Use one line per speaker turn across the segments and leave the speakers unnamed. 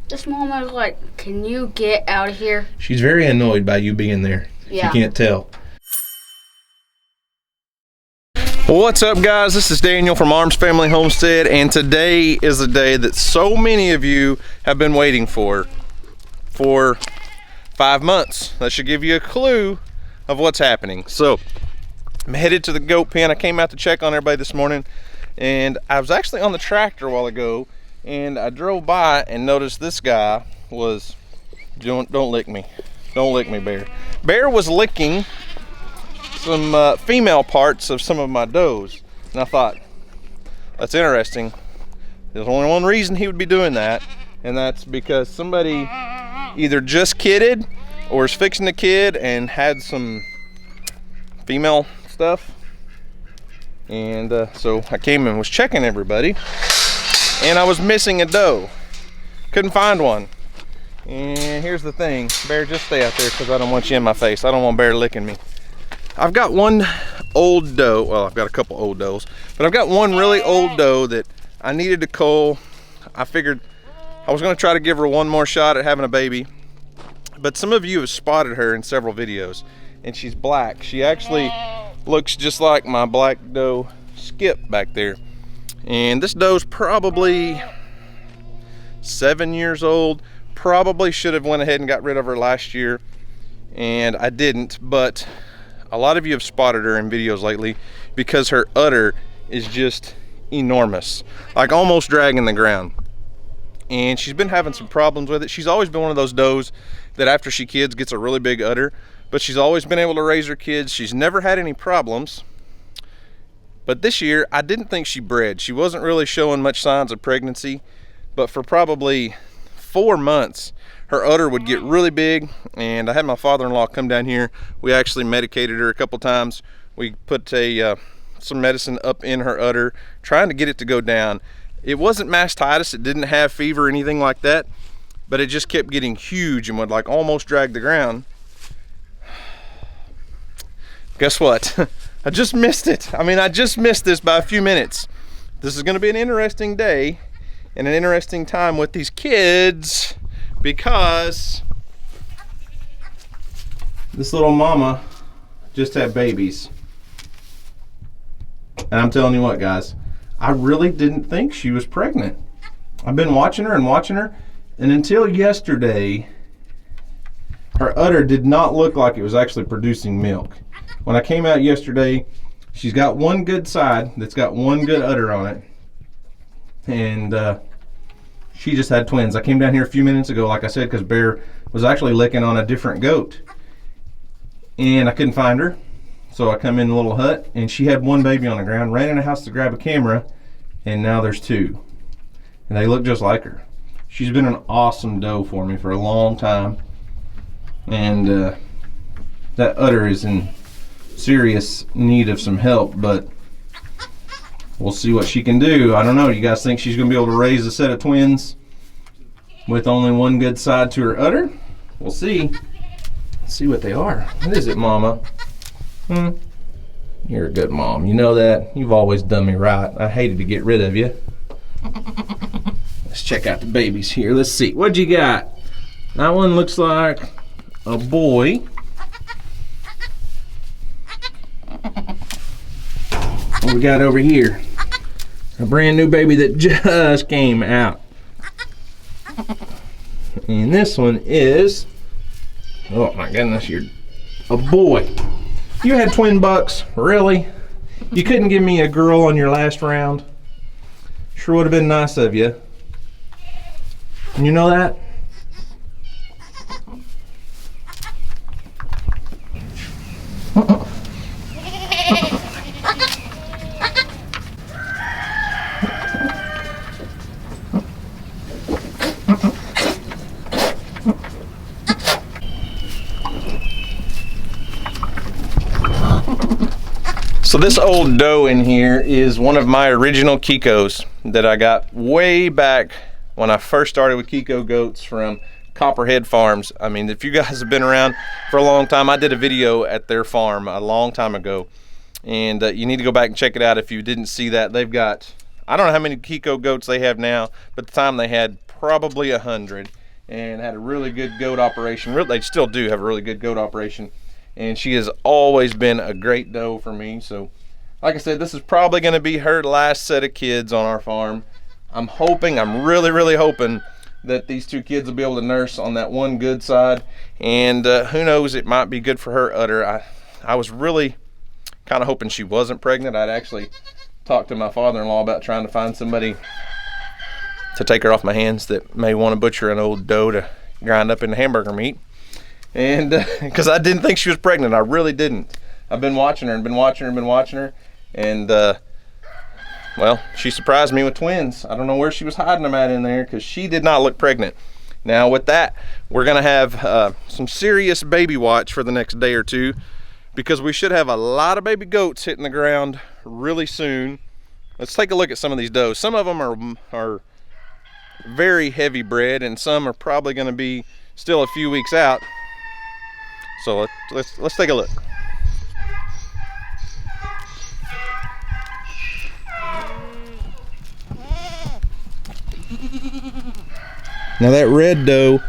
This mama is like, can you get out of here?
She's very annoyed by you being there.
Yeah.
She can't tell. What's up, guys? This is Daniel from Arms Family Homestead, and today is a day that so many of you have been waiting for 5 months. That should give you a clue of what's happening. So I'm headed to the goat pen. I came out to check on everybody this morning, and I was actually on the tractor a while ago, and I drove by and noticed this guy was don't lick me, Bear. Bear was licking some female parts of some of my does, and I thought, that's interesting. There's only one reason he would be doing that, and that's because somebody either just kidded or is fixing a kid and had some female stuff. And so I came and was checking everybody, and I was missing a doe. Couldn't find one. And here's the thing, Bear, just stay out there because I don't want you in my face. I don't want Bear licking me. I've got one old doe, well, I've got a couple old does, but I've got one really old doe that I needed to cull. I figured I was gonna try to give her one more shot at having a baby, but some of you have spotted her in several videos, and she's black. She actually looks just like my black doe Skip back there. And this doe's probably 7 years old. Probably should have went ahead and got rid of her last year, and I didn't, but a lot of you have spotted her in videos lately because her udder is just enormous, like almost dragging the ground. And she's been having some problems with it. She's always been one of those does that after she kids gets a really big udder, but she's always been able to raise her kids. She's never had any problems. But this year, I didn't think she bred. She wasn't really showing much signs of pregnancy, but for probably 4 months, her udder would get really big, and I had my father-in-law come down here. We actually medicated her a couple times. We put some medicine up in her udder, trying to get it to go down. It wasn't mastitis, it didn't have fever or anything like that, but it just kept getting huge and would like almost drag the ground. Guess what? I just missed it. I just missed this by a few minutes. This is gonna be an interesting day and an interesting time with these kids, because this little mama just had babies. And I'm telling you what, guys, I really didn't think she was pregnant. I've been watching her, and until yesterday, her udder did not look like it was actually producing milk. When I came out yesterday, she's got one good side that's got one good udder on it, and she just had twins. I came down here a few minutes ago, like I said, because Bear was actually licking on a different goat, and I couldn't find her. So I come in the little hut, and she had one baby on the ground, ran in the house to grab a camera, and now there's two. And they look just like her. She's been an awesome doe for me for a long time. And that udder is in serious need of some help, but we'll see what she can do. I don't know, you guys think she's gonna be able to raise a set of twins with only one good side to her udder? We'll see. Let's see what they are. What is it, Mama? You're a good mom. You know that. You've always done me right. I hated to get rid of you. Let's check out the babies here. Let's see. What you got? That one looks like a boy. What we got over here? A brand new baby that just came out. And this one is, oh my goodness, you're a boy. You had twin bucks, really? You couldn't give me a girl on your last round? Sure would have been nice of you. And you know that? So this old doe in here is one of my original Kikos that I got way back when I first started with Kiko goats from Copperhead Farms. I mean, if you guys have been around for a long time, I did a video at their farm a long time ago, and you need to go back and check it out if you didn't see that. They've got I don't know how many Kiko goats they have now, but at the time they had probably 100, and had a really good goat operation. They still do have a really good goat operation, and she has always been a great doe for me. So like I said, this is probably going to be her last set of kids on our farm. I'm really hoping that these 2 kids will be able to nurse on that one good side, and who knows, it might be good for her udder. I was really kind of hoping she wasn't pregnant. I'd actually talked to my father-in-law about trying to find somebody to take her off my hands that may want to butcher an old doe to grind up into hamburger meat, and because I didn't think she was pregnant. I really didn't. I've been watching her and been watching her, and well, she surprised me with twins. I don't know where she was hiding them at in there, because she did not look pregnant. Now with that, we're gonna have some serious baby watch for the next day or two, because we should have a lot of baby goats hitting the ground really soon. Let's take a look at some of these does. Some of them are very heavy bred, and some are probably going to be still a few weeks out. So let's take a look. Now that red doe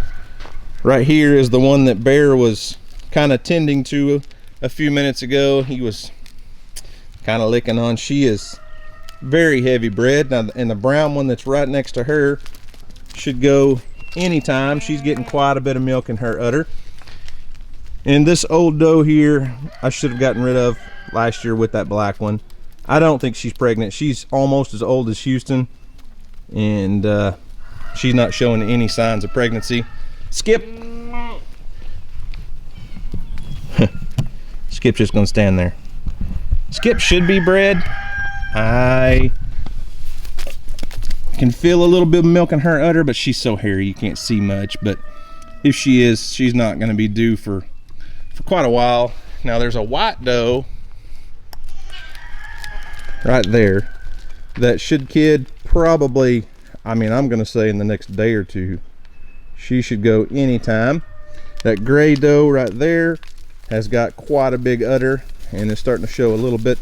right here is the one that Bear was kind of tending to a few minutes ago. He was kind of licking on. She is very heavy bred. Now, and the brown one that's right next to her should go anytime. She's getting quite a bit of milk in her udder. And this old doe here, I should have gotten rid of last year with that black one. I don't think she's pregnant. She's almost as old as Houston, and she's not showing any signs of pregnancy. Skip. Skip's just gonna stand there. Skip should be bred. I can feel a little bit of milk in her udder, but she's so hairy you can't see much. But if she is, she's not gonna be due for quite a while. Now there's a white doe right there that should kid probably, I mean, I'm gonna say in the next day or two. She should go anytime. That gray doe right there has got quite a big udder and is starting to show a little bit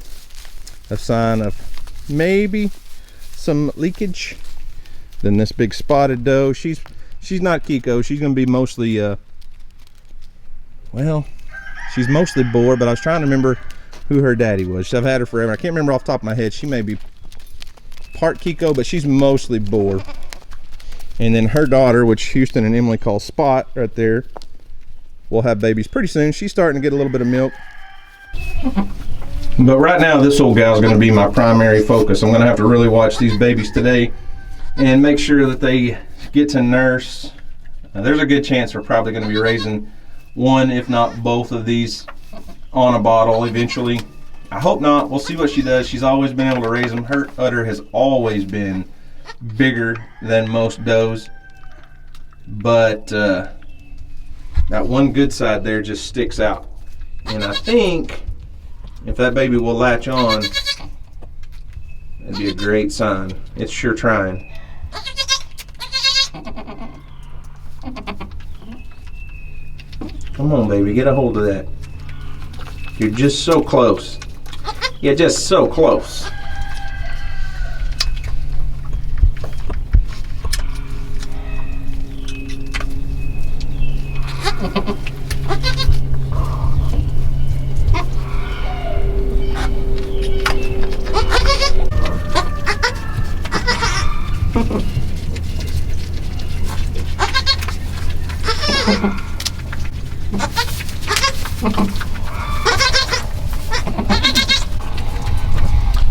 of sign of maybe some leakage. Then this big spotted doe, she's not Kiko. She's gonna be mostly well, she's mostly boar, but I was trying to remember who her daddy was. I've had her forever. I can't remember off the top of my head. She may be part Kiko, but she's mostly boar. And then her daughter, which Houston and Emily call Spot, right there, will have babies pretty soon. She's starting to get a little bit of milk. But right now, this old gal's going to be my primary focus. I'm going to have to really watch these babies today and make sure that they get to nurse. There's a good chance we're probably going to be raising one, if not both of these on a bottle eventually. I hope not. We'll see what she does. She's always been able to raise them. Her udder has always been bigger than most does, but that one good side there just sticks out. And I think if that baby will latch on, that'd be a great sign. It's sure trying. Come on, baby, get a hold of that. You're just so close. You're just so close.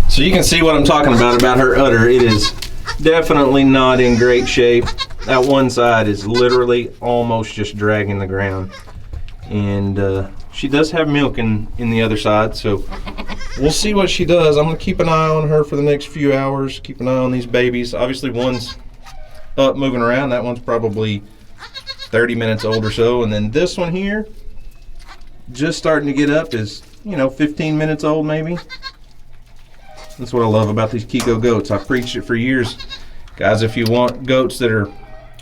So you can see what I'm talking about her udder. It is definitely not in great shape. That one side is literally almost just dragging the ground. And she does have milk in the other side, so we'll see what she does. I'm gonna keep an eye on her for the next few hours, keep an eye on these babies. Obviously one's up moving around. That one's probably 30 minutes old or so. And then this one here, just starting to get up, is, 15 minutes old maybe. That's what I love about these Kiko goats. I've preached it for years. Guys, if you want goats that are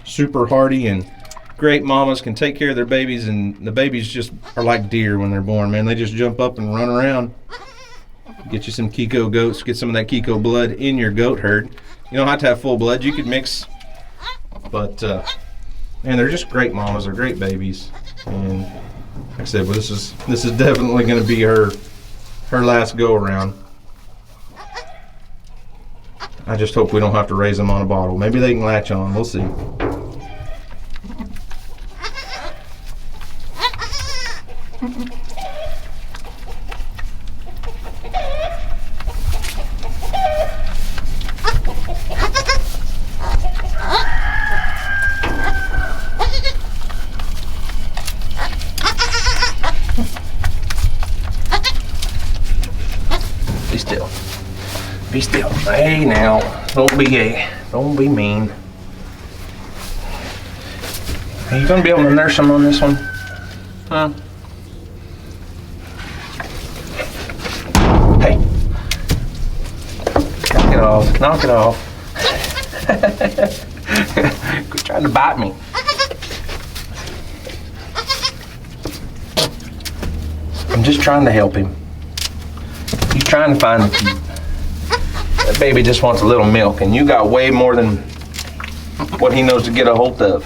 super hardy and great mamas, can take care of their babies, and the babies just are like deer when they're born, man. They just jump up and run around. Get you some Kiko goats, get some of that Kiko blood in your goat herd. You don't have to have full blood, you could mix, but man, they're just great mamas, they're great babies. And like I said, well, this is definitely going to be her last go around. I just hope we don't have to raise them on a bottle. Maybe they can latch on, we'll see. Be still. Be still. Hey now, don't be mean. Are you gonna be able to nurse them on this one? Huh? Hey. Knock it off. Knock it off. Quit trying to bite me. I'm just trying to help him. He's trying to find the key. That baby just wants a little milk, and you got way more than what he knows to get a hold of.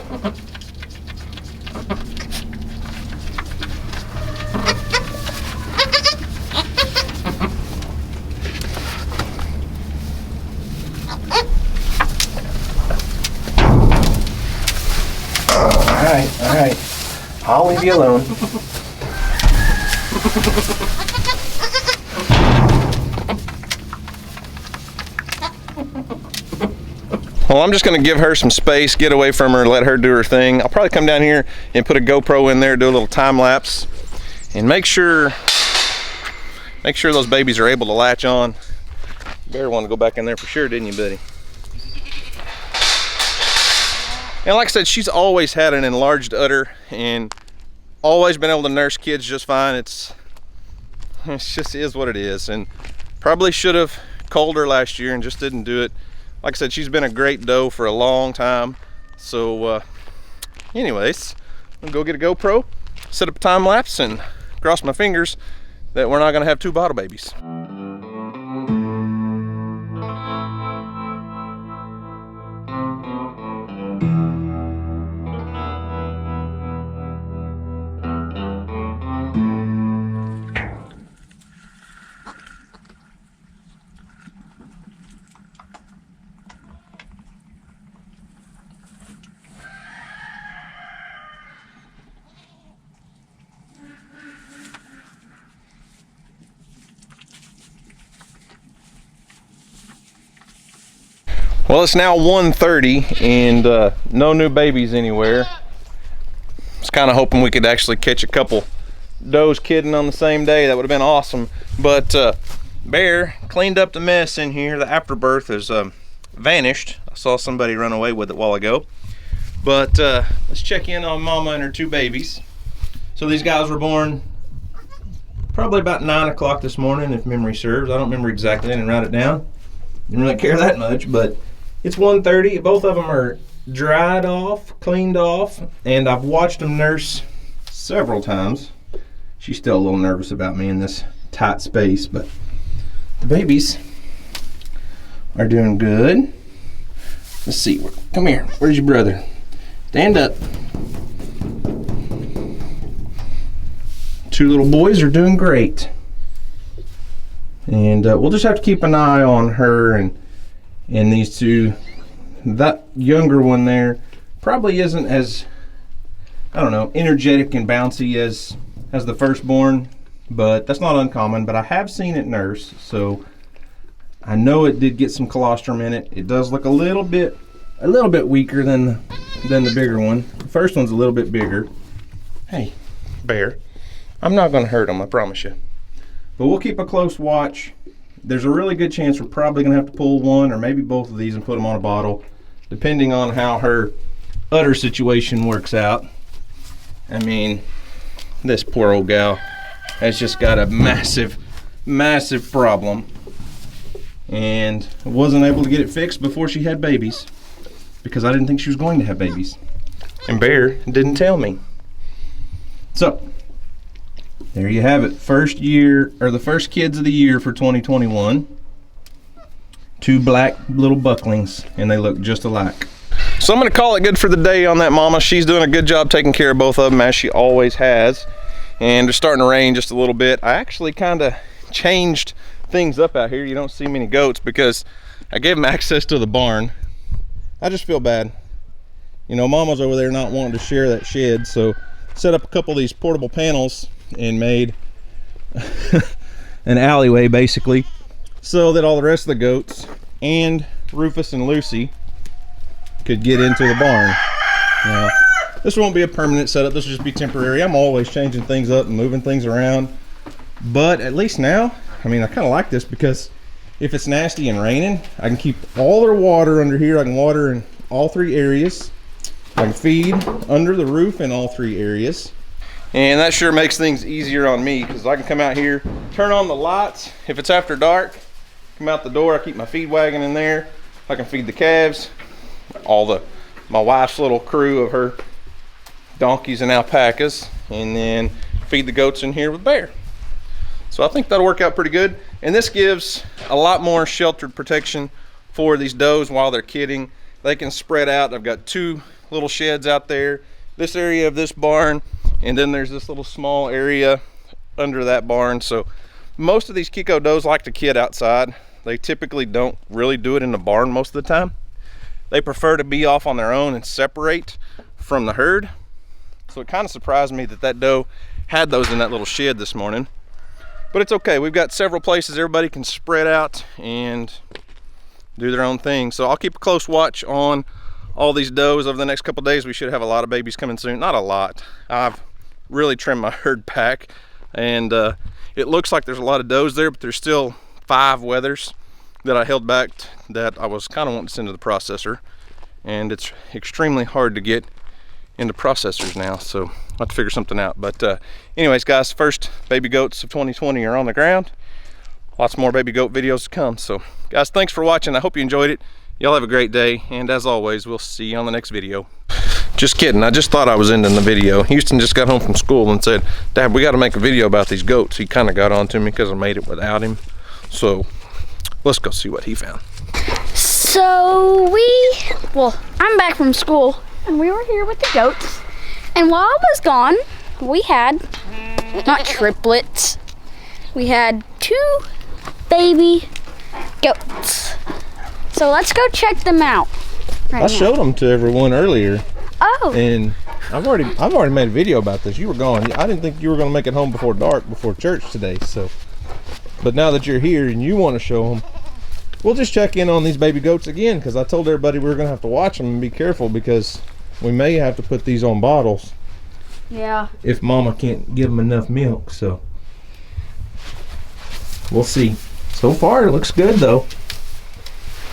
All right. I'll leave you alone. Well, I'm just going to give her some space, get away from her, let her do her thing. I'll probably come down here and put a GoPro in there, do a little time lapse, and make sure those babies are able to latch on. Bear wanted to go back in there for sure, didn't you, buddy? And like I said, she's always had an enlarged udder and always been able to nurse kids just fine. It just is what it is. And probably should have culled her last year and just didn't do it. Like I said, she's been a great doe for a long time. So anyways, I'm gonna go get a GoPro, set up a time lapse, and cross my fingers that we're not gonna have 2 bottle babies. Well, it's now 1:30 and no new babies anywhere. I was kind of hoping we could actually catch a couple does kidding on the same day. That would have been awesome. But Bear cleaned up the mess in here. The afterbirth has vanished. I saw somebody run away with it a while ago. But let's check in on Mama and her 2 babies. So these guys were born probably about 9 o'clock this morning, if memory serves. I don't remember exactly. I didn't write it down. Didn't really care that much, but it's 1:30. Both of them are dried off, cleaned off, and I've watched them nurse several times. She's still a little nervous about me in this tight space, but the babies are doing good. Let's see. Come here. Where's your brother? Stand up. 2 little boys are doing great. And we'll just have to keep an eye on her and these 2. That younger one there probably isn't as, I don't know, energetic and bouncy as the firstborn, but that's not uncommon. But I have seen it nurse, so I know it did get some colostrum in it. It does look a little bit weaker than the bigger one. The first one's a little bit bigger. Hey, Bear, I'm not going to hurt him, I promise you. But we'll keep a close watch. There's a really good chance we're probably going to have to pull one or maybe both of these and put them on a bottle, depending on how her udder situation works out. I mean, this poor old gal has just got a massive problem, and wasn't able to get it fixed before she had babies because I didn't think she was going to have babies. And Bear didn't tell me. So, there you have it. First year, or the first kids of the year for 2021. 2 black little bucklings, and they look just alike. So I'm gonna call it good for the day on that mama. She's doing a good job taking care of both of them, as she always has. And it's starting to rain just a little bit. I actually kind of changed things up out here. You don't see many goats because I gave them access to the barn. I just feel bad. You know, mama's over there not wanting to share that shed, so set up a couple of these portable panels and made an alleyway basically, so that all the rest of the goats and Rufus and Lucy could get into the barn. Now, this won't be a permanent setup. This will just be temporary. I'm always changing things up and moving things around, but at least now, I mean, I kind of like this because if it's nasty and raining, I can keep all their water under here. I can water in all 3 areas. I can feed under the roof in all 3 areas. And that sure makes things easier on me because I can come out here, turn on the lights. If it's after dark, come out the door, I keep my feed wagon in there. I can feed the calves, my wife's little crew of her donkeys and alpacas, and then feed the goats in here with Bear. So I think that'll work out pretty good. And this gives a lot more sheltered protection for these does while they're kidding. They can spread out. I've got 2 little sheds out there, this area of this barn, and then there's this little small area under that barn. So most of these Kiko does like to kid outside. They typically don't really do it in the barn most of the time. They prefer to be off on their own and separate from the herd. So it kind of surprised me that that doe had those in that little shed this morning. But it's okay. We've got several places everybody can spread out and do their own thing. So I'll keep a close watch on all these does over the next couple days. We should have a lot of babies coming soon. Not a lot. I've really trimmed my herd back, and it looks like there's a lot of does there, but there's still 5 wethers that I held back that I was kind of wanting to send to the processor, and it's extremely hard to get into processors now, so I'll have to figure something out. But anyways, guys, first baby goats of 2020 are on the ground. Lots more baby goat videos to come. So guys, thanks for watching. I hope you enjoyed it. Y'all have a great day, and as always, we'll see you on the next video. Just kidding, I just thought I was ending the video. Houston just got home from school and said, Dad, we got to make a video about these goats. He kind of got on to me because I made it without him. So let's go see what he found.
So I'm back from school, and we were here with the goats. And while I was gone, we had, not triplets, we had 2 baby goats. So let's go check them out. I
showed them to everyone earlier.
Oh.
And I've already made a video about this. You were gone. I didn't think you were going to make it home before dark, before church today. So, but now that you're here and you want to show them, we'll just check in on these baby goats again, because I told everybody we were going to have to watch them and be careful, because we may have to put these on bottles.
Yeah. If
mama can't give them enough milk. So we'll see. So far it looks good though.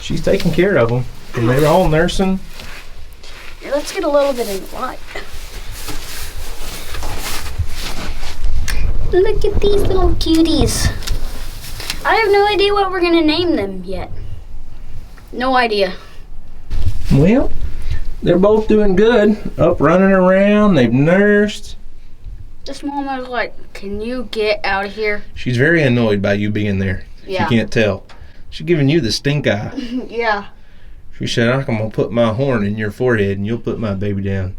She's taking care of them, and they're all nursing.
Here, let's get a little bit of light. Look at these little cuties. I have no idea what we're gonna name them yet. No idea.
Well, they're both doing good. Up running around, they've nursed.
This mama's like, can you get out of here?
She's very annoyed by you being there.
Yeah.
She can't tell. She's giving you the stink eye.
Yeah.
She said, I'm gonna put my horn in your forehead and you'll put my baby down.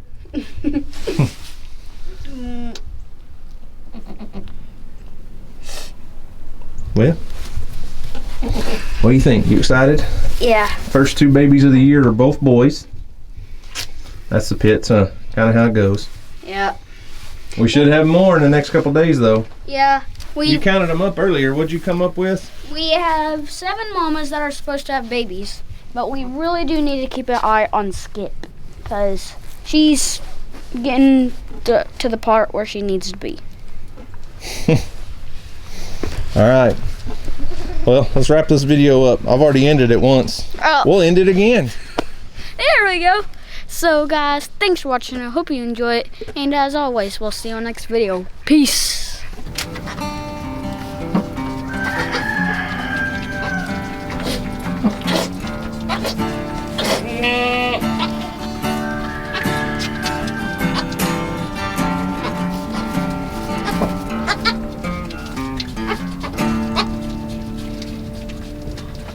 Well, what do you think? You excited?
Yeah.
First 2 babies of the year are both boys. That's the pits, huh? Kind of how it goes.
Yeah.
We should have more in the next couple days, though.
Yeah.
You counted them up earlier. What'd you come up with?
We have 7 mamas that are supposed to have babies, but we really do need to keep an eye on Skip, because she's getting to the part where she needs to be.
All right. Well, let's wrap this video up. I've already ended it once.
Oh.
We'll end it again.
There we go. So guys, thanks for watching. I hope you enjoy it. And as always, we'll see you on the next video. Peace.